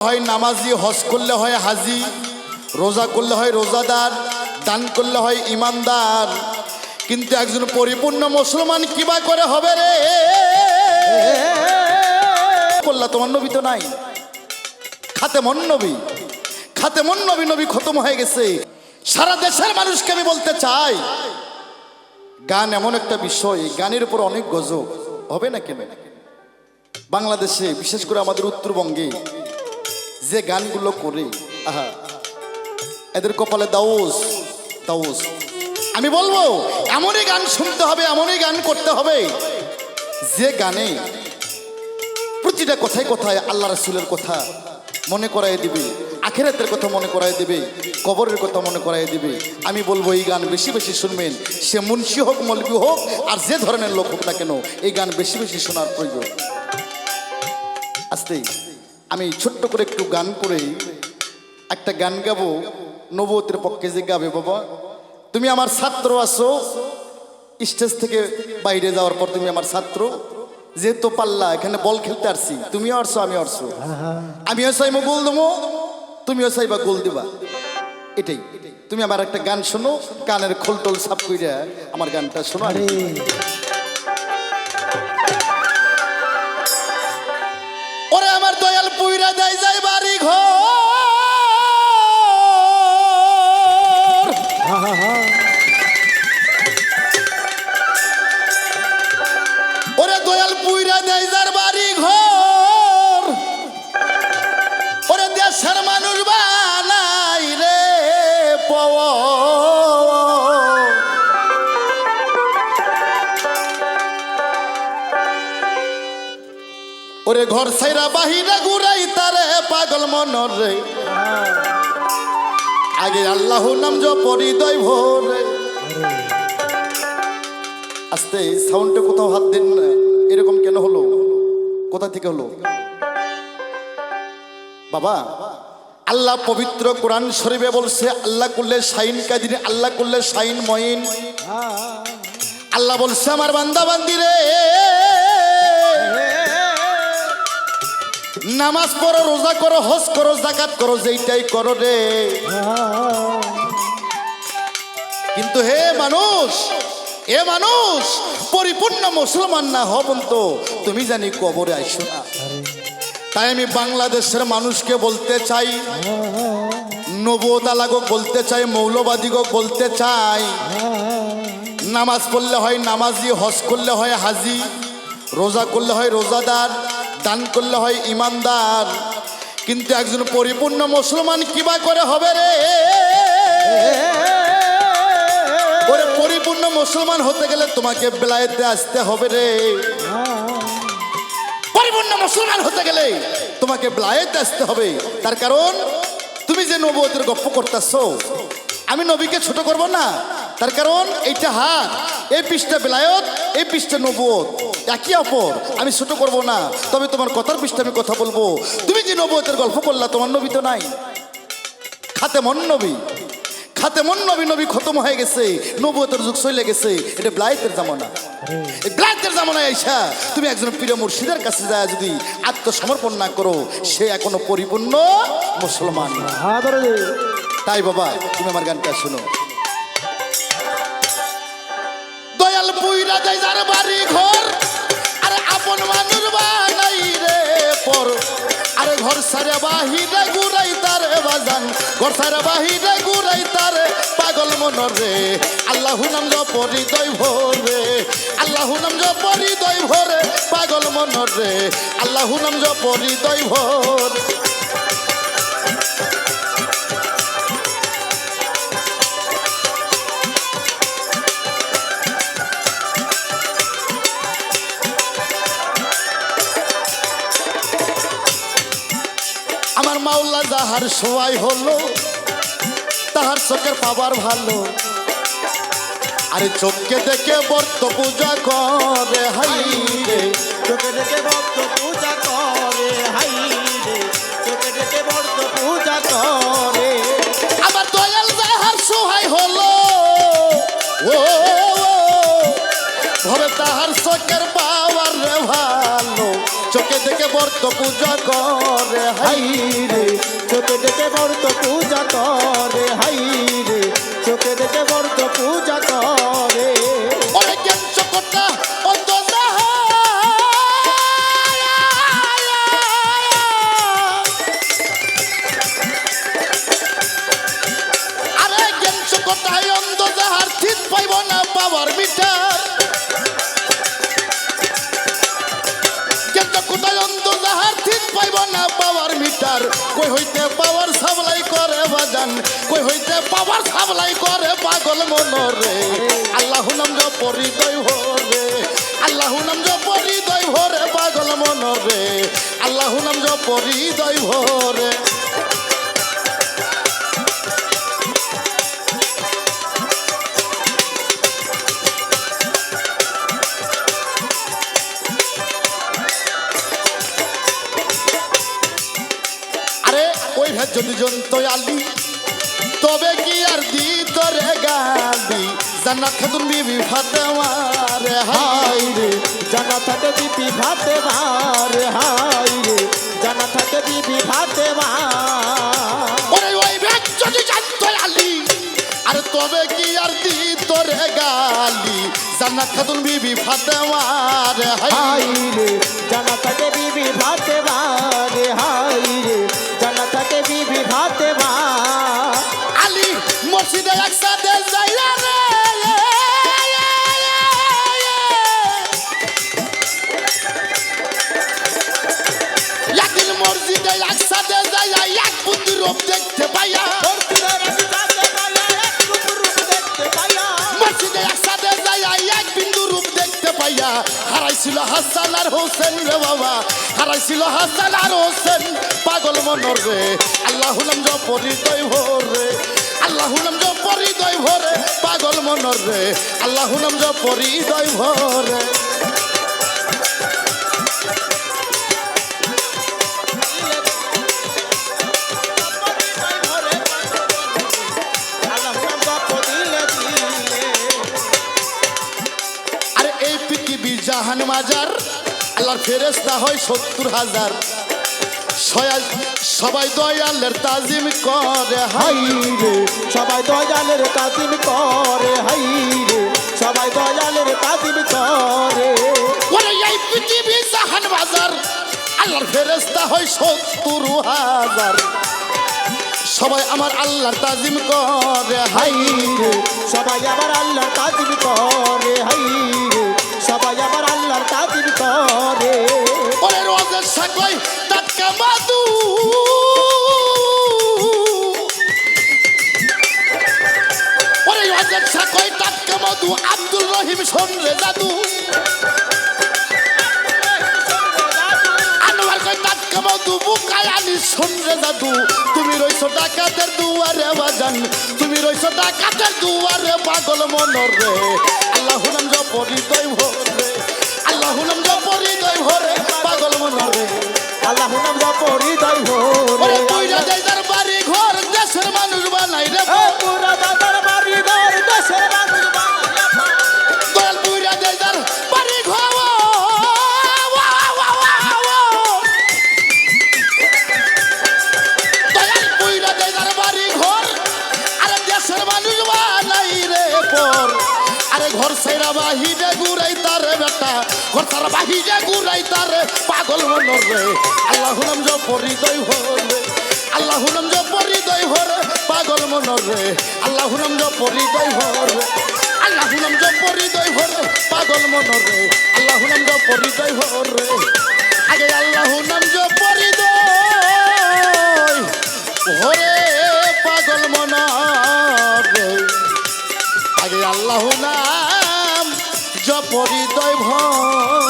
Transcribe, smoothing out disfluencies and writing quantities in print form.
হয় নামাজি, হজ করলে হয় হাজি, রোজা করলে হয় রোজাদার, দান করলে হয় ইমানদার, কিন্তু একজন পরিপূর্ণ মুসলমান কিবা করে হবে রে? বললা তোমার নবী তো নাই, খাতেমুন নবী, খাতেমুন নবী, নবী খতম হয়ে গেছে। সারা দেশের মানুষকে আমি বলতে চাই, গান এমন একটা বিষয়, গানের উপর অনেক গজব হবে না কেন? বাংলাদেশে বিশেষ করে আমাদের উত্তরবঙ্গে যে গানগুলো করে, আহা, এদের কপালে দাউস দাউস। আমি বলবো এমনই গান শুনতে হবে, এমনই গান করতে হবে যে গানে প্রতিটা কথায় কথায় আল্লাহ রাসূলের কথা মনে করায় দিবে, আখিরাতের কথা মনে করায় দিবে, কবরের কথা মনে করায় দিবে। আমি বলবো এই গান বেশি বেশি শুনবেন, সে মুন্সি হোক, মৌলবি হোক, আর যে ধরনের লোক হোক না কেন, এই গান বেশি বেশি শোনার প্রয়োজন। আস্তে আমি ছোট্ট করে একটু গান করে একটা গান গাবো, নবুয়তের পক্ষে যে গাবে। বাবা তুমি আমার ছাত্র আছো, স্টেজ থেকে বাইরে যাওয়ার পর তুমি আমার ছাত্র, যেহেতু পাল্লা এখানে বল খেলতে আসছি, তুমিও আসছো আমিও আসছো, আমিও চাইবো গোল দেবো, তুমিও চাইবা গোল দিবা, এটাই। তুমি আমার একটা গান শোনো, কানের খোল টোল সাপ কইরা আমার গানটা শোনো। ওরে আমার দয়াল পুইরা দেয় যায় বাড়ি ঘর, ওরে দয়াল পুইরা দেয় যার বাড়ি ঘর, ওরে দেশের মানুষ বানাই রে ওরে ঘর সাইরা বাহিরা ঘুরাই তারে পাগল মনর রে, আগে আল্লাহ নাম জপরি দয় ভোরে। আস্তে সাউন্ডে কোথাও হাত দিন না, এরকম কেন হলো? কোথা থেকে হলো? বাবা আল্লাহ পবিত্র কোরআন শরীফে বলছে, আল্লাহ করলে শাইন কাদির, আল্লাহ করলে শাইন মঈন। আল্লাহ বলছে আমার বান্দা বান্দি রে, নামাজ পড়ো, রোজা করো, হজ করো, যাকাত করো, যেইটাই করো রে, কিন্তু হে মানুষ, এ মানুষ পরিপূর্ণ মুসলমান না হবেন তো তুমি জানি কবরে আইসো না। তাই আমি বাংলাদেশের মানুষকে বলতে চাই, নবুয়ত আলাগো বলতে চাই, মৌলবাদীগো বলতে চাই, নামাজ পড়লে হয় নামাজি, হজ করলে হয় হাজি, রোজা করলে হয় রোজাদার, দান করলে হয় ইমানদার, কিন্তু একজন পরিপূর্ণ মুসলমান কিবা করে হবে রে? ওরে পরিপূর্ণ মুসলমান হতে গেলে তোমাকে বেলায়েতে আসতে হবে রে। পরিপূর্ণ মুসলমান হতে গেলে তোমাকে বেলায়েতে আসতে হবে। তার কারণ তুমি যে নবুয়তের গপ্প করতেছো, আমি নবীকে ছোট করব না। তার কারণ এইটা হাত, এই পৃষ্ঠা বেলায়েত, এই পৃষ্ঠা নবুয়ত, একই অপর, আমি ছোট করব না। তবে তোমার কথার পৃষ্ঠা আমি কথা বলবো। তুমি যে নবুয়তের গল্প করলা, তোমার নবী তো নাই, খাতেমুন নবী, খাতেমুন নবী, নবী খতম হয়ে গেছে, নবুয়তের যুগ চলে গেছে, এটা ব্লায়েতের জামানা। এই ব্লায়েতের জামানায় আইসা তুমি একজন পীর মুর্শিদের কাছে যায় যদি আত্মসমর্পণ না করো, সে এখনো পরিপূর্ণ মুসলমান না। তাই বাবা তুমি আমার গানটা শোনো। দয়াল পুইরা দেয় যার বাড়ি ঘর, আরে আপন মানুষ বানাই রে পর, আরে ঘর সারে বাহিরে ঘুরাই তারে বাজান, ঘর সারে বাহিরে ঘুরাই তারে পাগল মনর রে, আল্লাহু নাম জপরি দয় ভোরে, আল্লাহু নাম জপরি দয় ভোরে, পাগল মনর রে, আল্লাহু নাম জপরি দয় ভোর। আমার মাওলা যাহার সবাই হলো, তাহার চোখের পাবার ভালো, আরে চোখকে দেখে বর্ত পূজা করে হাই রে, চোখে দেখে বর্ত পূজা করে হাই রে, চোখে দেখে বর্ত পূজা করে। আমার দয়াল যাহার সহায় হলো, ও ভবে তাহার চোখের পাওয়ার রে ভালো, চোখে দেখে বর্ত পূজা করে। করে হাই হাই রে চোখে দেখে বর্ত পূজা করে হাই রে চোখে দেখে বর্ত পূজা করে ওরে জ্ঞান চকটা অন্ধ আরে জ্ঞান চকটাই অন্ধ যাহার ঠিক পাইব না পাওয়ার মিটার জ্ঞান চকটাই অন্ধ যাহার ঠিক পাইব না পাওয়ার মিটার কই হইতে পাওয়ার সাপ্লাই করে বাজান কই হইতে পাওয়ার সাপ্লাই করে পাগল মনরে আল্লাহ নাম জপ হৃদয় ভরে আল্লাহ নাম জপ হৃদয় ভরে পাগল মনরে আল্লাহ নাম জপ হৃদয় ভরে আরে ওই ভেদ যদি জন্ত আলি তবে কি আর দি তোরে গালি জান্নাত খাতুন বিবি ফাতেমা রে হাই হাই রে জানা থাকে বিবি ভাতে মার হাই রে জানা থাকে বিবি ভাতে মার ওরে ওই ভেদ যদি জন্ত আলি আর তবে কি আর দি তোরে গালি জান্নাত খাতুন বিবি ফাতেমা রে হাই হাই রে জানা থাকে বিবি ভাতে মার হাই রে জানা থাকে বিবি ভাতে মার আলী মসজিদে একসাথে যাইরা রে একদিন মসজিদে একসাথে যাইয়া এক বুদ্ধি রূপ দেখতে পাইয়া মসজিদে একসাথে যাইয়া এক বিন্দু রূপ দেখতে পাইয়া হারাইছিল হাসান আর হোসেন রে বাবা হারাইছিল হাসান আর হোসেন পাগল মনর রে আল্লাহ নাম জপ হৃদয় ভরে আল্লাহ নাম জপ হৃদয় ভরে পাগল মনর রে আল্লাহ নাম জপ হৃদয় ভরে আরে এই পৃথিবীর জাহান মাজার আল্লাহর ফেরেশতা হয় ৭০,০০০ সবাই দয়ালের তাজিম করে হাই হাই রে সবাই দয়ালের তাজিম করে হাই রে সবাই দয়ালের তাজিম করে ওরে এই পৃথিবী জাহান বাজার আল্লাহর ফেরেশতা হয় ৭০,০০০ সবাই আমার আল্লাহর তাজিম করে হাই হাই রে সবাই আবার আল্লাহর তাজিম করে হাই রে সবাই আবার আল্লাহর তাজিম করে ওরে রোজের সাকলাই টাটকা মাদু ওরে রোজের সাকলাই টাটকা মাদু আব্দুল রহিম সন্রে জাদু আনোয়ার কই টাটকা মাদু বুকায় আনি সন্রে জাদু তুমি রইছো ডাকাতের দুয়ারে বাজান তুমি রইছো ডাকাতের দুয়ারে পাগল মনর রে আল্লাহু নাম জপ হৃদয় ভরে আল্লাহু নাম জপ হৃদয় ভরে পাগল মনর রে আল্লাহ নাম জপ হৃদয় ওরে ভরে কইরা দেয় তার বাড়ি ঘর দেশের মানুষ বানাই রে পুরা দাদার বাড়ি ঘর দেশের মানুষ বানাইয়া দয়াল কইরা দেয় তার বাড়ি ঘর দয়াল কইরা দেয় তার বাড়ি ঘর আরে দেশের মানুষ বানাই রে পর আরে ঘর সাইরা বাহিরে ঘুরাই তার বেটা ঘর সারা বাহিরে ঘুরাই তার পাগল মনর রে আল্লাহু নাম জপ হৃদয় ভরে আল্লাহু নাম জপ হৃদয় ভরে পাগল মনর রে আল্লাহু নাম জপ হৃদয় ভরে আল্লাহু নাম জপ হৃদয় ভরে পাগল মনর রে আল্লাহু নাম জপ হৃদয় ভরে আগে আল্লাহু নাম জপ হৃদয় ভরে পাগল মনর রে আগে আল্লাহু নাম জপ হৃদয় ভরে